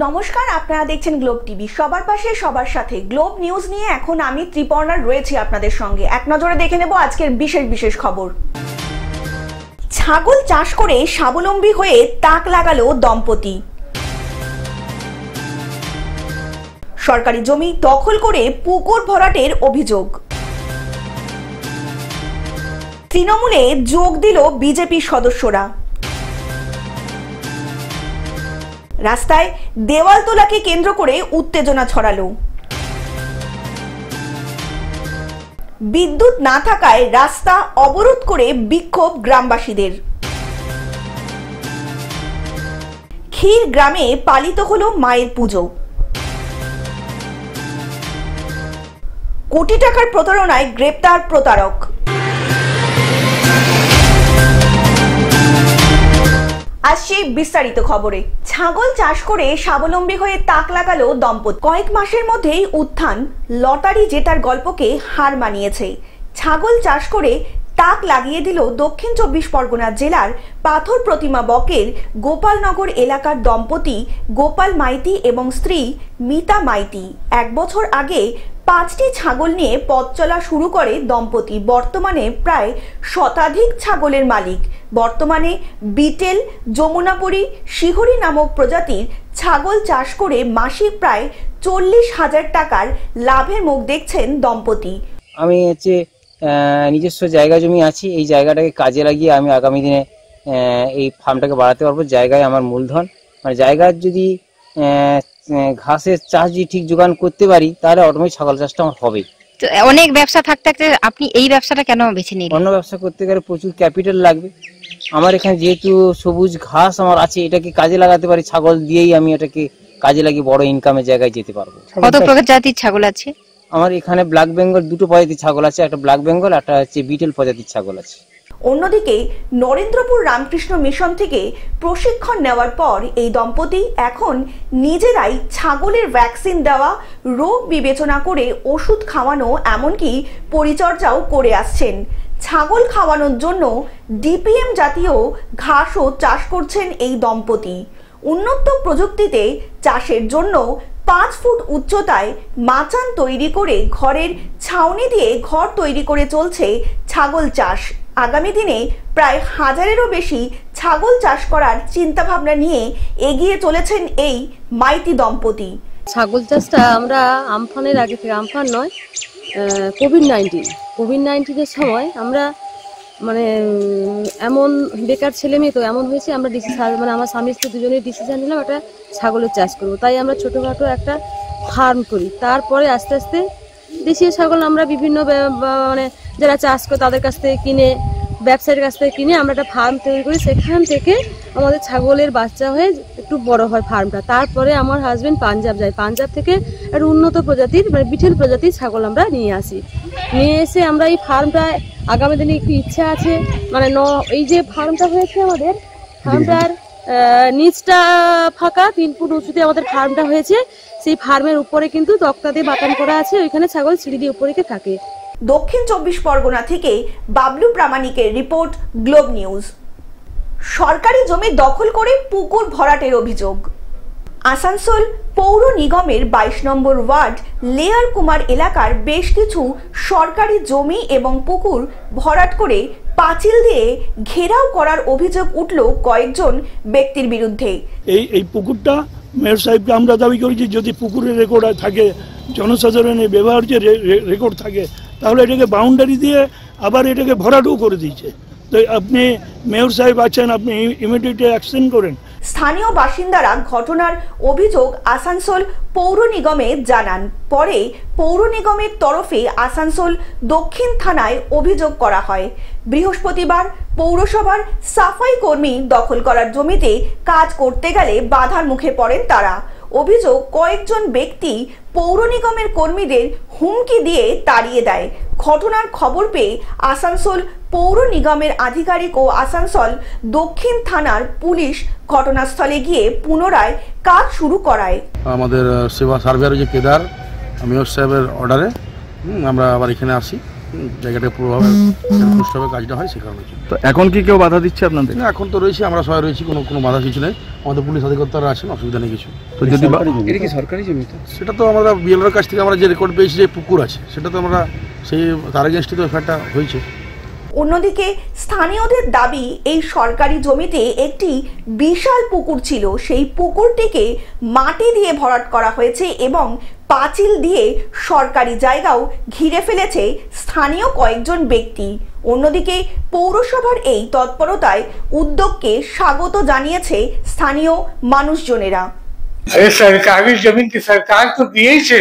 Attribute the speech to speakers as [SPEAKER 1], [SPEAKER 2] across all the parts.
[SPEAKER 1] নমস্কার, আপনারা দেখছেন গ্লোব টিভি। সবার পাশে সবার সাথে গ্লোব নিউজ নিয়ে এখন আমি ত্রিপর্ণা রয়েছি আপনাদের সঙ্গে। এক নজরে দেখে নেব আজকের বিশেষ বিশেষ খবর। ছাগল চাষ করে স্বাবলম্বী হয়ে তাক লাগালো দম্পতি। সরকারি জমি দখল করে পুকুর ভরাটের অভিযোগ। তৃণমূলে যোগ দিল বিজেপি সদস্যরা। রাস্তায় দেওয়াল তোলাকে কেন্দ্র করে উত্তেজনা ছড়ালো। বিদ্যুৎ না থাকায় রাস্তা অবরোধ করে বিক্ষোভ গ্রামবাসীদের। ক্ষীর গ্রামে পালিত হলো মায়ের পুজো। কোটি টাকার প্রতারণায় গ্রেপ্তার প্রতারক। আসছে বিস্তারিত খবরে। ছাগল চাষ করে স্বাবলম্বী হয়ে তাক লাগালো দম্পতি। কয়েক মাসের মধ্যেই উত্থান, লটারি জেতার গল্পকে হার মানিয়েছে। ছাগল চাষ করে তাক লাগিয়ে দিল দক্ষিণ 24 পরগনা জেলার পাথর প্রতিমা বকের গোপালনগর এলাকার দম্পতি গোপাল মাইতি এবং স্ত্রী মিতা মাইতি। 1 বছর আগে 5টি ছাগল নিয়ে পথ চলা শুরু করে দম্পতি। বর্তমানে প্রায় শতাধিক ছাগলের মালিক। বর্তমানে বিটেল, যমুনাপুরী, শিহরি নামক প্রজাতির ছাগল চাষ করে মাসিক প্রায় 40,000 টাকার লাভের মুখ দেখছেন দম্পতি।
[SPEAKER 2] আমি নিজস্ব জায়গা জমি আছে, এই জায়গাটাকে কাজে লাগিয়ে আমি আগামী দিনে এই ফার্মটাকে বাড়াতে পারবো। জায়গায় আমার মূলধন, মানে জায়গার যদি ঘাসের চাষ যদি ঠিক যোগান করতে পারি তাহলে অটোমেটিক ছাগল চাষটা আমার হবে।
[SPEAKER 3] তো অনেক ব্যবসা থাকতে থাকতে আপনি এই ব্যবসাটা কেন বেছে নিলেন?
[SPEAKER 2] অন্য ব্যবসা করতে গেলে প্রচুর ক্যাপিটাল লাগবে। আমার এখানে যেহেতু সবুজ ঘাস আমার আছে, এটাকে কাজে লাগাতে পারি। ছাগল দিয়েই আমি এটাকে কাজে লাগিয়ে বড় ইনকামের জায়গায় যেতে পারবো।
[SPEAKER 3] কত প্রজাতির ছাগল আছে?
[SPEAKER 2] আমার এখানে ব্ল্যাক বেঙ্গল 2টো প্রজাতির ছাগল আছে, একটা ব্ল্যাক বেঙ্গল, একটা হচ্ছে বিটেল প্রজাতির ছাগল আছে।
[SPEAKER 1] অন্যদিকে নরেন্দ্রপুর রামকৃষ্ণ মিশন থেকে প্রশিক্ষণ নেওয়ার পর এই দম্পতি এখন নিজেরাই ছাগলের ভ্যাকসিন দেওয়া, রোগ বিবেচনা করে ওষুধ খাওয়ানো, এমনকি পরিচর্যাও করে আসছেন। ছাগল খাওয়ানোর জন্য ডিপিএম জাতীয় ঘাসও চাষ করছেন এই দম্পতি। উন্নত প্রযুক্তিতে চাষের জন্য 5 ফুট উচ্চতায় মাচান তৈরি করে ঘরের ছাউনি দিয়ে ঘর তৈরি করে চলছে ছাগল চাষ। আগামী দিনে প্রায় 1000-এরও বেশি ছাগল চাষ করার চিন্তাভাবনা নিয়ে এগিয়ে চলেছেন এই মাইতি দম্পতি।
[SPEAKER 4] ছাগল চাষটা আমরা আমফানের আগে থেকে, আমফান নয়, কোভিড-19-এর সময় আমরা এমন বেকার ছেলে মেয়ে তো এমন হয়েছে, আমরা আমার স্বামী স্ত্রী দুজনের ডিসিশন নিলাম একটা ছাগলের চাষ করবো। তাই আমরা ছোটোখাটো একটা ফার্ম করি। তারপরে আস্তে আস্তে দেশীয় ছাগল আমরা বিভিন্ন যারা চাষ করে তাদের কাছ থেকে কিনে, ব্যবসায়ীর কাছ থেকে কিনে আমরা একটা ফার্ম তৈরি করি। সেখান থেকে আমাদের ছাগলের বাচ্চা হয়ে একটু বড় হয় ফার্মটা। তারপরে আমার হাজবেন্ড পাঞ্জাব যায়, পাঞ্জাব থেকে একটা উন্নত প্রজাতির বিটেল প্রজাতির ছাগল আমরা নিয়ে আসি। নিয়ে এসে আমরা এই ফার্মটা আগামী দিনে একটু ইচ্ছা আছে, এই যে ফার্মটা হয়েছে আমাদের, ফার্মটার নিচটা ফাঁকা, 3 ফুট উঁচুতে আমাদের ফার্মটা হয়েছে। সেই ফার্মের উপরে কিন্তু তক্তা দিয়ে বাটান করা আছে, ওইখানে ছাগল সিঁড়ি দিয়ে উপরে থাকে।
[SPEAKER 1] দক্ষিণ 24 পরগনা থেকে বাবলু প্রামাণিকের রিপোর্ট, গ্লোব নিউজ। সরকারি জমি দখল করে পুকুর ভরাটের অভিযোগ। আসানসোল পৌর নিগমের 22 নম্বর ওয়ার্ড লেয়ার কুমার এলাকার বেশ কিছু সরকারি জমি এবং পুকুর ভরাট করে পাঁচিল দিয়ে ঘেরাও করার অভিযোগ উঠল কয়েকজন ব্যক্তির বিরুদ্ধে।
[SPEAKER 5] এই পুকুরটা মেয়র সাহেবকে আমরা দাবি করেছি, যদি পুকুরের রেকর্ড থাকে, জনসাধারণের ব্যবহার যে রেকর্ড থাকে, তাহলে এটাকে বাউন্ডারি দিয়ে আবার এটাকে ভরাটও করে দিয়েছে। তো আপনি মেয়র সাহেব আছেন, আপনি ইমিডিয়েট অ্যাকশন করেন।
[SPEAKER 1] স্থানীয় বাসিন্দারা ঘটনার অভিযোগ আসানসোল পৌর নিগমে জানান। পরে পৌর নিগমের তরফে আসানসোল দক্ষিণ থানায় অভিযোগ করা হয়। বৃহস্পতিবার পৌরসভার সাফাই কর্মী দখল করার জমিতে কাজ করতে গেলে বাধার মুখে পড়েন তারা। অভিযোগ, কয়েকজন ব্যক্তি পৌর নিগমের কর্মীদের হুমকি দিয়ে তাড়িয়ে দেয়। ঘটনার খবর পেয়ে আসানসোল পৌর নিগমের আধিকারিক ও আসানসোল দক্ষিণ থানার পুলিশ ঘটনাস্থলে গিয়ে পুনরায় কাজ শুরু করায়।
[SPEAKER 6] আমাদের সেবা সার্ভেয়ার যে কেদার মেয়র সাহেবের অর্ডারে আমরা আবার এখানে আসি। জায়গাটা পুরোভাবে সুষ্ঠুভাবে কাজটা হয় সে কারণে।
[SPEAKER 7] তো এখন কি কেউ বাধা দিচ্ছে আপনাদের?
[SPEAKER 6] না, এখন তো রয়েছি, আমরা সবাই রয়েছি, কোনো বাধা কিছু নেই। আমাদের পুলিশ অধিকর্তারা আছেন, অসুবিধা নেই কিছু।
[SPEAKER 7] তো যদি
[SPEAKER 2] এটা কি সরকারি জমি?
[SPEAKER 6] সেটা তো আমরা বিএলওর কাছ থেকে আমরা যে রেকর্ড পেয়েছি যে পুকুর আছে, সেটা তো আমরা সেই তার এগেনস্টে তো এফআইআরটা হয়েছে।
[SPEAKER 1] অন্যদিকে স্থানীয়দের দাবি, এই সরকারি জমিতে একটি বিশাল পুকুর ছিল, সেই পুকুরটিকে মাটি দিয়ে ভরাট করা হয়েছে এবং পাঁচিল দিয়ে সরকারি জায়গাও ঘিরে ফেলেছে স্থানীয় কয়েকজন ব্যক্তি। অন্যদিকে পৌরসভার এই তৎপরতায় উদ্যোগকে স্বাগত জানিয়েছে স্থানীয় মানুষজনেরা।
[SPEAKER 8] সরকারি জমিন কি সরকার তো দিয়েছে,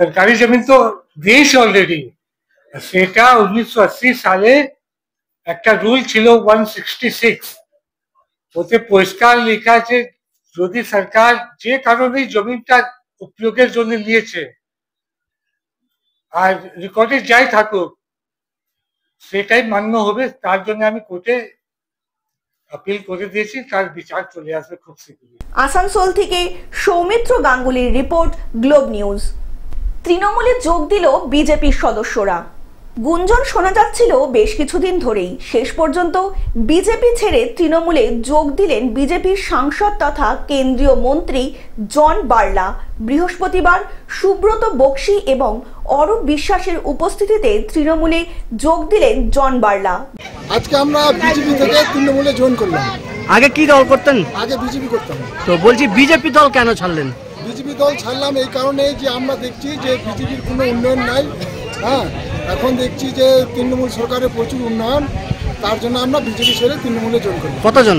[SPEAKER 8] সরকারি জমিন তো দিয়েছে অলরেডি। সেটা 1980 সালে একটা রুল ছিল 166, ওতে পরিষ্কার লেখা আছে যদি সরকার যে কারণে জমিটা উপযোগের জন্য নিয়েছে আর রেকর্ডে যাই থাকুক সেটাই মান্য হবে। তার জন্য আমি কোর্টে আপিল করে দিয়েছি, তার বিচার চলে আসবে খুব শীঘ্রই।
[SPEAKER 1] আসানসোল থেকে সৌমিত্র গাঙ্গুলির রিপোর্ট, গ্লোব নিউজ। তৃণমূলে যোগ দিল বিজেপির সদস্যরা। গুঞ্জন শোনা যাচ্ছিল বেশ কিছুদিন ধরেই, শেষ পর্যন্ত বিজেপি ছেড়ে তৃণমূলে যোগ দিলেন বিজেপির সাংসদ তথা কেন্দ্রীয় মন্ত্রী জন বার্লা। বৃহস্পতিবার সুব্রত বক্সি এবং অরূপ বিশ্বাসের উপস্থিতিতে তৃণমূলে যোগ দিলেন জন বার্লা।
[SPEAKER 9] আজকে আমরা বিজেপি থেকে তৃণমূলে জয়েন করলাম।
[SPEAKER 10] আগে কি দল করতেন?
[SPEAKER 9] আগে বিজেপি করতাম।
[SPEAKER 10] তো বলছি বিজেপি দল কেন ছাড়লেন?
[SPEAKER 9] বিজেপি দল ছাড়লাম এই কারণে যে আমরা দেখছি যে বিজেপির কোনো উন্নয়ন নাই। হ্যাঁ, এখন দেখছি যে তৃণমূল সরকারের প্রচুর উন্নয়ন, তার জন্য আমরা বিজেপি ছেড়ে তৃণমূলে জয়েন করলাম।
[SPEAKER 10] কতজন?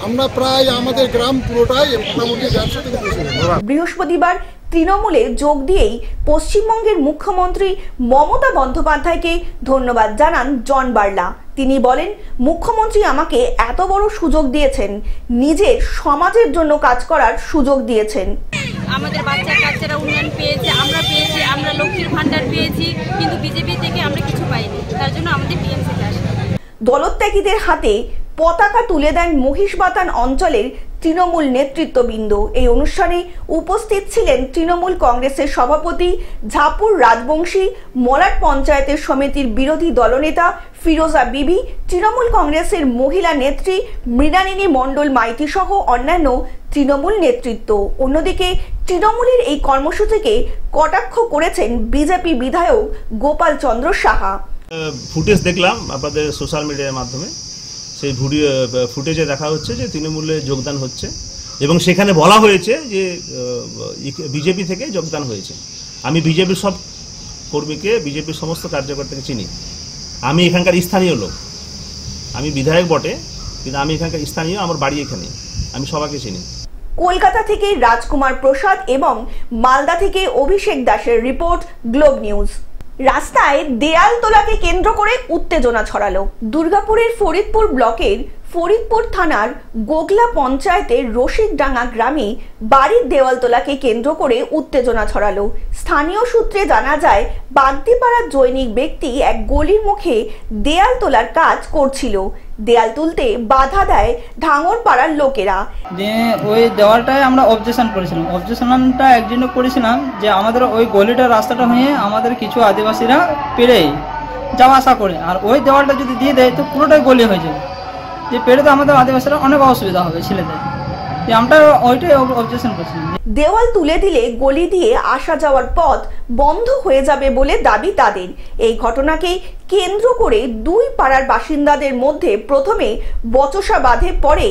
[SPEAKER 9] আমরা প্রায় আমাদের গ্রাম পুরোটাই মোটামুটি 150 থেকে 200।
[SPEAKER 1] বৃহস্পতিবার তৃণমূলে যোগ দিয়েই পশ্চিমবঙ্গের মুখ্যমন্ত্রী মমতা বন্দ্যোপাধ্যায়কে ধন্যবাদ জানান জন বার্লা। তিনি বলেন, মুখ্যমন্ত্রী আমাকে এত বড় সুযোগ দিয়েছেন, নিজের সমাজের জন্য কাজ করার সুযোগ দিয়েছেন।
[SPEAKER 11] আমাদের বাচ্চারা উন্নয়ন পেয়েছে, আমরা পেয়েছি, আমরা লক্ষ্মীর ভান্ডার পেয়েছি, কিন্তু বিজেপি থেকে আমরা কিছু পাইনি, তার জন্য আমাদের টিএমসিতে আসে।
[SPEAKER 1] দলত্যাগীদের হাতে পতাকা তুলে দেন মহিষবাতান অঞ্চলের তৃণমূল নেতৃত্ববৃন্দ। এই অনুষ্ঠানে উপস্থিত ছিলেন তৃণমূল কংগ্রেসের সভাপতি ঝাপুর রাজবংশী, মলাট পঞ্চায়েতের সমিতির বিরোধী দলনেতা ফিরোজা বিবি, তৃণমূল কংগ্রেসের মহিলা নেত্রী মৃণালিনী মণ্ডল মাইতি সহ অন্যান্য তৃণমূল নেতৃত্ব। অন্যদিকে তৃণমূলের এই কর্মসূচিকে কটাক্ষ করেছেন বিজেপি বিধায়ক গোপাল চন্দ্র সাহা।
[SPEAKER 12] ফুটেজ দেখলাম আপনাদের সোশ্যাল মিডিয়ার মাধ্যমে, সেই ফুটেজে দেখা হচ্ছে যে তৃণমূলে যোগদান হচ্ছে এবং সেখানে বলা হয়েছে যে বিজেপি থেকে যোগদান হয়েছে। আমি বিজেপির সব কর্মীকে, বিজেপির সমস্ত কার্যকর্তাকে চিনি। আমি এখানকার স্থানীয় লোক, আমি বিধায়ক বটে কিন্তু আমি এখানকার স্থানীয়, আমার বাড়ি এখানে, আমি সবাইকে চিনি।
[SPEAKER 1] কলকাতা থেকে রাজকুমার প্রসাদ এবং মালদা থেকে অভিষেক দাসের রিপোর্ট, গ্লোব নিউজ। রাস্তায় দেয়াল তোলাকে কেন্দ্র করে উত্তেজনা ছড়ালো। দুর্গাপুরের ফরিদপুর ব্লকের ফরিদপুর থানার গোগলা পঞ্চায়েতের রশিকডাঙ্গা গ্রামে বাড়ির দেওয়াল তোলাকে কেন্দ্র করে উত্তেজনা ছড়ালো। স্থানীয় সূত্রে জানা যায়, বাগদিপাড়ার জৈনিক ব্যক্তি এক গলির মুখে দেয়াল তোলার কাজ করছিল। দেয়াল তুলতে বাধা দেয় ঢাঙরপাড়ার লোকেরা।
[SPEAKER 13] যে ওই দেওয়ালটায় আমরা অবজেকশন করেছিলাম। অবজেকশনটা একজন্য করেছিলাম যে আমাদের ওই গলিটার রাস্তাটা হয়ে আমাদের কিছু আদিবাসীরা পেরে যাওয়া আসা করে, আর ওই দেওয়ালটা যদি দিয়ে দেয় তো পুরোটাই গলি হয়ে যাবে, যে পেরে তো আমাদের আদিবাসীরা অনেক অসুবিধা হবে ছেলেদের। আমরা ওইটাই অবজেকশন করছিলাম।
[SPEAKER 1] দেওয়াল তুলে দিলে গলি দিয়ে আসা যাওয়ার পথ বন্ধ হয়ে যাবে বলে দাবি তাদের। এই ঘটনাকে কেন্দ্র করে দুই পাড়ার বাসিন্দাদের মধ্যে প্রথমে বচসা বাঁধে, পরে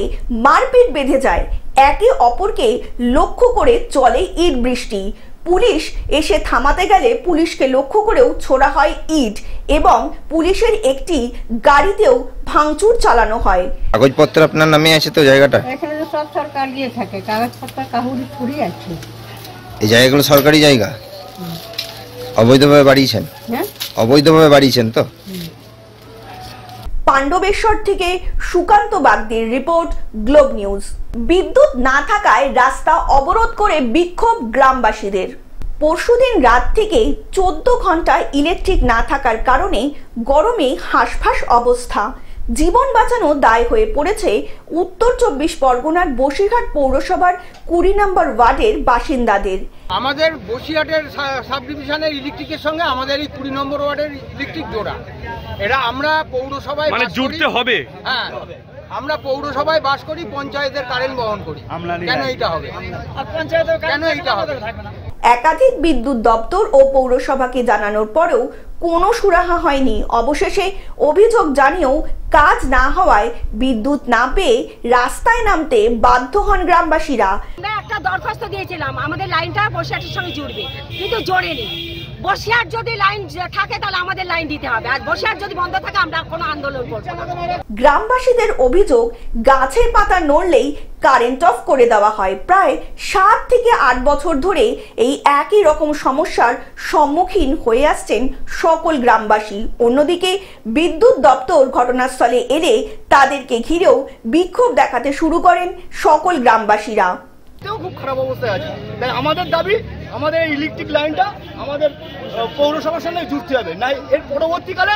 [SPEAKER 1] মারপিট বেঁধে যায়। একে অপরকে লক্ষ্য করে চলে ইট বৃষ্টি। পুলিশ এসে থামাতে গেলে পুলিশকে লক্ষ্য করেও ছোড়া হয় ইট এবং পুলিশের একটি গাড়িতেও ভাঙচুর চালানো হয়।
[SPEAKER 14] কাগজপত্র আপনার নামে আছে তো জায়গাটা?
[SPEAKER 15] এখানে সব সরকার দিয়ে থাকে, কাগজপত্র কাহুরি থুড়ি আছে।
[SPEAKER 14] এই জায়গাগুলো সরকারি জায়গা? অবৈধভাবে বাড়িয়েছেন?
[SPEAKER 15] হ্যাঁ,
[SPEAKER 14] অবৈধভাবে বাড়িয়েছেন তো?
[SPEAKER 1] পাণ্ডবেশ্বর থেকে সুকান্ত বাগদির রিপোর্ট, গ্লোব নিউজ। বিদ্যুৎ না থাকায় রাস্তা অবরোধ করে বিক্ষোভ গ্রামবাসীদের। পরশুদিন রাত থেকে 14 ঘন্টা ইলেকট্রিক না থাকার কারণে গরমে হাঁসফাঁস অবস্থা। জীবন বাঁচানো দায় হয়ে পড়েছে উত্তর 24 পরগনার বসিরহাট পৌরসভার 20 নম্বর ওয়ার্ডের বাসিন্দাদের।
[SPEAKER 16] আমাদের বসিরহাটের সাব ডিভিশনের ইলেকট্রিকের সঙ্গে আমাদের এই 20 নম্বর ওয়ার্ডের ইলেকট্রিক জোড়া, এটা আমরা পৌরসভায়
[SPEAKER 7] মানে জুড়তে হবে।
[SPEAKER 16] হ্যাঁ, আমরা পৌরসভায় বাস করি, পঞ্চায়েতের কারেন্ট বহন করি। কেন এইটা হবে? কেন এইটা হবে?
[SPEAKER 1] একাধিক বিদ্যুৎ দপ্তর ও পৌরসভাকে জানানোর পরেও কোনো সুরাহা হয়নি। অবশেষে অভিযোগ জানিয়েও কাজ না হওয়ায় বিদ্যুৎ না পেয়ে রাস্তায় নামতে বাধ্য হন গ্রামবাসীরা।
[SPEAKER 17] আমরা একটা দরখাস্ত দিয়েছিলাম আমাদের লাইনটা বসিরহাটের সঙ্গে জুড়বে, কিন্তু জোড়েনি। বসিরহাট যদি লাইন থাকে তাহলে আমাদের লাইন দিতে হবে, আর বসিরহাট যদি বন্ধ থাকে আমরা কোনো আন্দোলন করব না।
[SPEAKER 1] গ্রামবাসীদের অভিযোগ, গাছের পাতা নড়লেই কারেন্ট অফ করে দেওয়া হয়। প্রায় 7 থেকে 8 বছর ধরে এই একই রকম সমস্যার সম্মুখীন হয়ে আসছেন সকল গ্রামবাসী। অন্যদিকে বিদ্যুৎ দপ্তর ঘটনাস্থলে এলে তাদেরকে ঘিরেও বিক্ষোভ দেখাতে শুরু করেন সকল গ্রামবাসীরা।
[SPEAKER 10] খুব খারাপ অবস্থায় আছে, তাই আমাদের দাবি আমাদের ইলেকট্রিক লাইনটা আমাদের পৌরসভার সঙ্গে জুড়তে হবে, না এর পরবর্তীকালে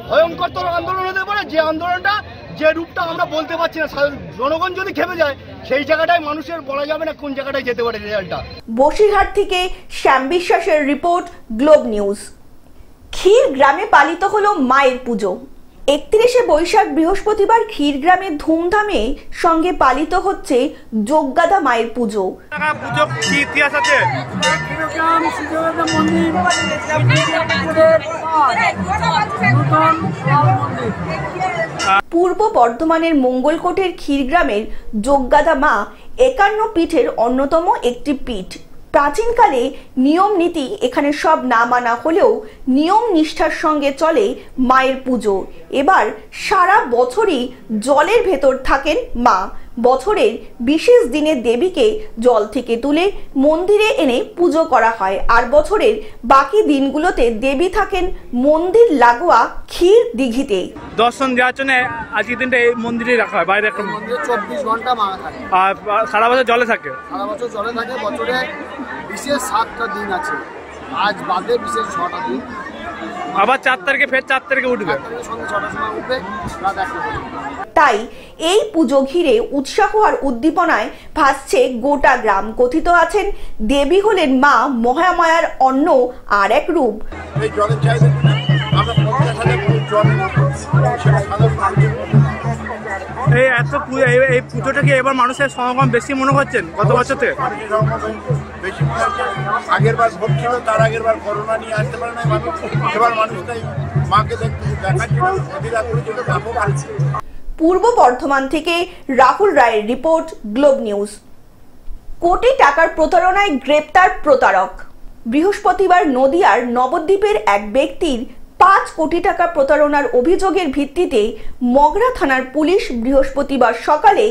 [SPEAKER 10] ভয়ঙ্কর আন্দোলন হতে পারে। যে আন্দোলনটা যে রূপটা আমরা বলতে পারছি না, জনগণ যদি খেপে যায় সেই জায়গাটায় মানুষের বলা যাবে না কোন জায়গাটায় যেতে পারে রেজাল্টটা।
[SPEAKER 1] বসিরহাট থেকে শ্যাম বিশ্বাসের রিপোর্ট, গ্লোব নিউজ। ক্ষীর গ্রামে পালিত হলো মায়ের পুজো। 31শে বৈশাখ বৃহস্পতিবার ক্ষীরগ্রামে ধুমধামে সঙ্গে পালিত হচ্ছে যোগগাদা মায়ের পুজো।
[SPEAKER 7] ইতিহাস আছে।
[SPEAKER 1] পূর্ব বর্ধমানের মঙ্গলকোটের ক্ষীরগ্রামের যোগগাদা মা 51 পীঠের অন্যতম একটি পীঠ। প্রাচীনকালে নিয়ম নীতি এখানে সব না মানা হলেও নিয়ম নিষ্ঠার সঙ্গে চলে মায়ের পুজো। এবার সারা বছরই জলের ভেতর থাকেন মা। বছরের বিশেষ দিনে দেবীকে জল থেকে তুলে মন্দিরে এনে পুজো করা হয়, আর বছরের বাকি দিনগুলোতে দেবী থাকেন মন্দির লাগোয়া ক্ষীর দিঘিতে।
[SPEAKER 7] দর্শন দেওয়ার জন্য আজকের দিনটা এই মন্দিরে রাখা হয়, বাইরে একটা
[SPEAKER 9] মন্দিরে 24 ঘন্টা মা থাকে
[SPEAKER 7] আর সারা বছর জলে থাকে।
[SPEAKER 9] সারা বছর জলে থাকে। বছরে বিশেষ 7টা দিন আছে, আজ বাদে বিশেষ 6টা দিন।
[SPEAKER 7] আবার 4 তারিখে ফের 4 তারিখে উঠবে,
[SPEAKER 9] সন্ধ্যে 6টার সময় উঠবে, রাত 1টা পর্যন্ত।
[SPEAKER 1] তাই এই পুজো ঘিরে উৎসাহ আর উদ্দীপনায় ভাসছে গোটা গ্রাম। কথিত আছেন দেবী হলেন মা মহামায়ার অন্য আর এক রূপ।
[SPEAKER 9] এই জলের চাইতে আমরা 50 সালে জল
[SPEAKER 7] এই এত এই পুজোটাকে এবার মানুষের সমাগম বেশি মনে করছেন গত বছর থেকে?
[SPEAKER 9] বেশি মনে হচ্ছে। আগের বার ভোট ছিল, তার আগের বার করোনা নিয়ে আসতে পারে না মানুষ, এবার মানুষ তাই মাকে দেখার জন্য অধীরা করেছিল।
[SPEAKER 1] পূর্ব বর্ধমান থেকে রাহুল রায়ের রিপোর্ট, গ্লোব নিউজ। কোটি টাকার প্রতারণায় গ্রেপ্তার প্রতারক। বৃহস্পতিবার নদিয়ার নবদ্বীপের এক ব্যক্তির 5 কোটি টাকা প্রতারণার অভিযোগের ভিত্তিতে মগরা থানার পুলিশ বৃহস্পতিবার সকালে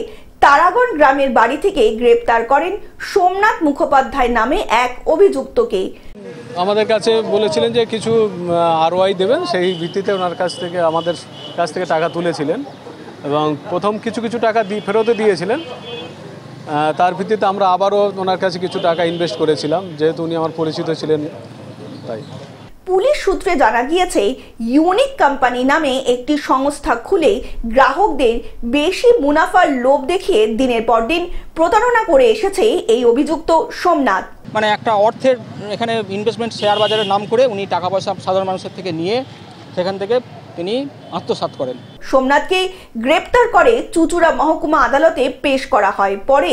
[SPEAKER 1] তারাগণ গ্রামের বাড়ি থেকে গ্রেপ্তার করেন সোমনাথ মুখোপাধ্যায় নামে এক অভিযুক্তকে।
[SPEAKER 18] আমাদের কাছে বলেছিলেন যে কিছু আরওআই দেবেন, সেই ভিত্তিতে ওনার কাছ থেকে আমাদের কাছ থেকে টাকা তুলেছিলেন এবং প্রথম কিছু টাকা ফেরতও দিয়েছিলেন। তার ভিত্তিতে আমরা আবারও ওনার কাছে কিছু টাকা ইনভেস্ট করেছিলাম, যেহেতু উনি আমার পরিচিত ছিলেন তাই।
[SPEAKER 1] পুলিশ সূত্রে জানা গিয়েছে ইউনিক কোম্পানি নামে একটি সংস্থা খুলে গ্রাহকদের বেশি মুনাফার লোভ দেখিয়ে দিনের পর দিন প্রতারণা করে এসেছে এই অভিযুক্ত সোমনাথ।
[SPEAKER 19] মানে একটা অর্থের এখানে ইনভেস্টমেন্ট শেয়ার বাজারের নাম করে উনি টাকা পয়সা সাধারণ মানুষের থেকে নিয়ে সেখান থেকে তিনি আত্মসাৎ করেন।
[SPEAKER 1] সোমনাথকে গ্রেপ্তার করে চুঁচুড়া মহকুমা আদালতে পেশ করা হয়। পরে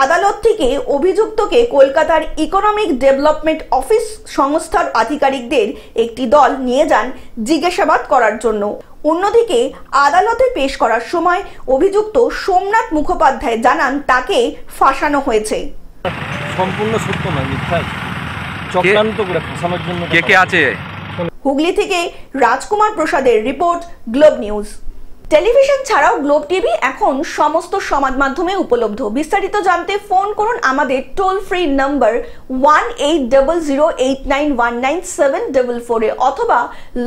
[SPEAKER 1] আদালত থেকে অভিযুক্তকে কলকাতার ইকোনমিক ডেভেলপমেন্ট অফিস সংস্থার আধিকারিকদের একটি দল নিয়ে যান জিজ্ঞাসাবাদ করার জন্য। অন্যদিকে আদালতে পেশ করার সময় অভিযুক্ত সোমনাথ মুখোপাধ্যায় জানান তাকে ফাঁসানো হয়েছে।
[SPEAKER 20] সম্পূর্ণ সত্য নয়, মিথ্যা চক্রান্ত করে ফাঁসানোর জন্য।
[SPEAKER 7] কে আছে?
[SPEAKER 1] হুগলি থেকে রাজকুমার প্রসাদের রিপোর্ট, গ্লোব নিউজ। টেলিভিশন ছাড়াও গ্লোব টিভি এখন সমস্ত সমাজ মাধ্যমে উপলব্ধ। বিস্তারিত জানতে ফোন করুন আমাদের টোল ফ্রি নাম্বার 180089197444 অথবা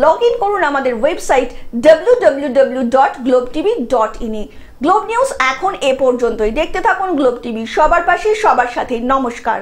[SPEAKER 1] লগ ইন করুন আমাদের ওয়েবসাইট www.globetv.in এ। গ্লোব নিউজ এখন এ পর্যন্তই। দেখতে থাকুন গ্লোব টিভি, সবার পাশে সবার সাথে। নমস্কার।